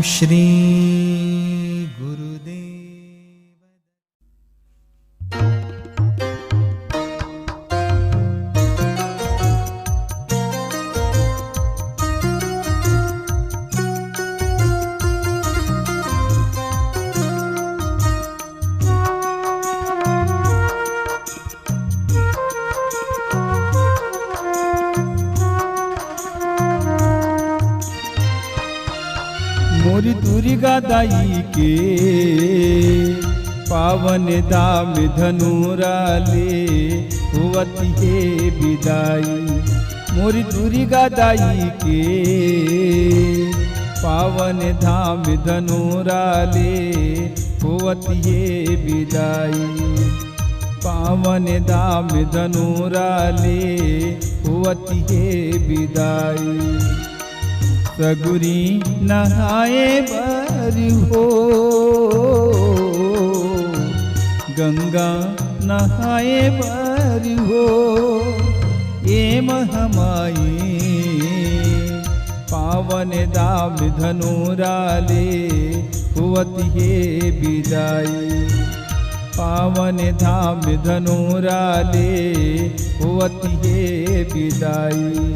श्री गुरुदेव। मोरी दुर्गा दाई के पावन दाम धनुराले होवती है विदाई। मोरी दुर्गा दाई के पावन धाम धनुराले होवती है विदाई। पावन धाम धनुराले होवती है विदाई। सगुरी नहाए बर हो गंगा नहाए बर हो ये महमाई। पावन दाम धनुराले होवती है विदाई। पावन धाम धनुराले होवती है विदाई।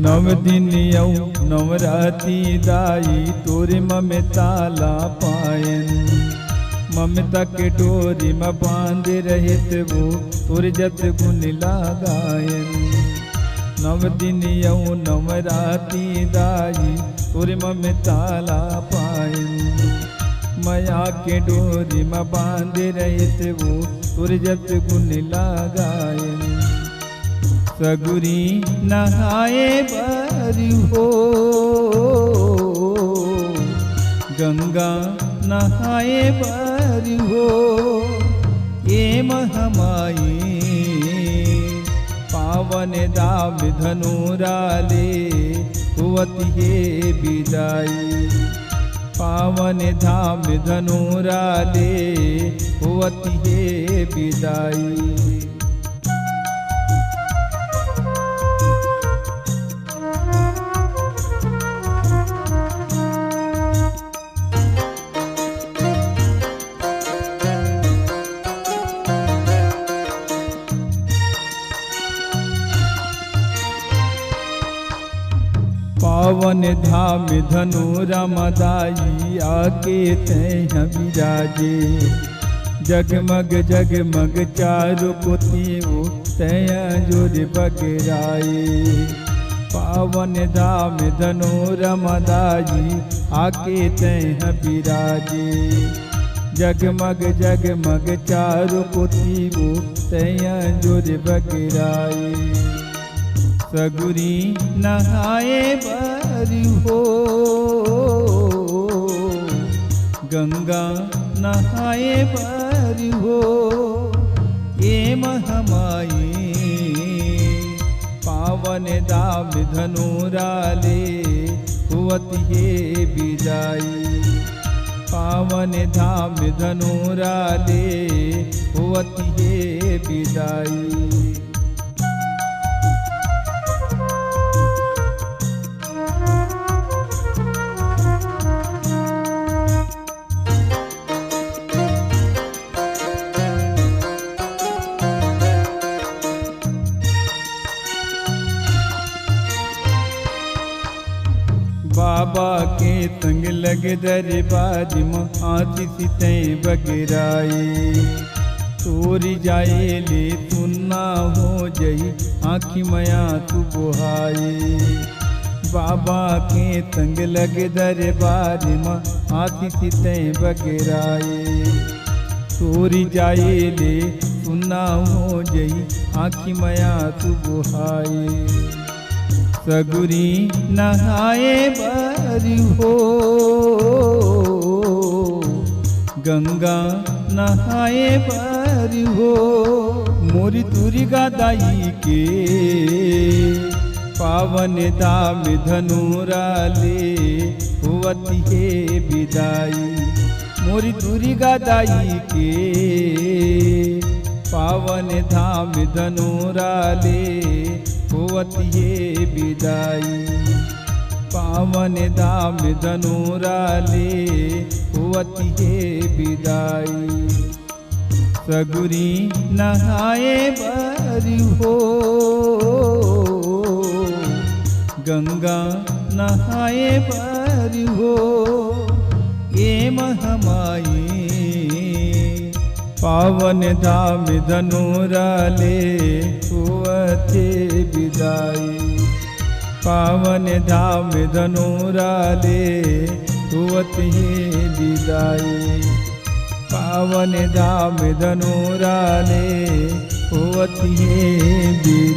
नव दिन यौ नवराती दाई तोरे ममता ला पायन। ममता के डोरी में बांध रहत वो तोरे जत गुण लगायन। नव दिन यौ नवराती दाई तोरे ममता ला पायन। माया के डोरी में बांध रहत वो तोरे जत गुण लगायन। सगुरी नहाए बर हो गंगा नहाए बर हो ये महमाई। पावन दाम धनुराले होवती है विदाई। पावन धाम धनुराले होवती है विदाई। पावन धाम धनुरामदाई आके तैं विराजे। जगमग जगमग चारु पोती वो तैं जोर बगराए। पावन धाम धनुरामदाई आके तैं विराजे। जगमग जगमग चारु पोती वो तैं जोर बगराए। सगुरी नहाए बर हो गंगा नहाए बर हो ये महमाई। पावन दाम धनुराले होवती है विदाई। पावन धाम धनुराले होवती है विदाई। बाबा के तंग लग दरबार में हाथी सितैं बगराए। तोरी जाए ले सुनना हो जई आँखी मया तू बोहाए। बाबा के तंग लग दरबार में हाथी सितैं बगराए। तोरी जाए ले सुनना हो जई आँखी मया तू बोहाए। सगुरी नहाए बर हो गंगा नहाए बर हो। मोरी दुर्गा दाई के पावन धाम धनुराले होवती है विदाई मोरी दुर्गा दाई के पावन धाम धनुराले होवती है विदाई पावन धाम धनुराले होवती है विदाई सगुरी नहाए बारी हो गंगा नहाए बारी हो ये महामाई पावन धाम धनुराले होवते विदाई पावन धाम धनुराले होवते विदाई पावन धाम धनुराले होवती है विदाई।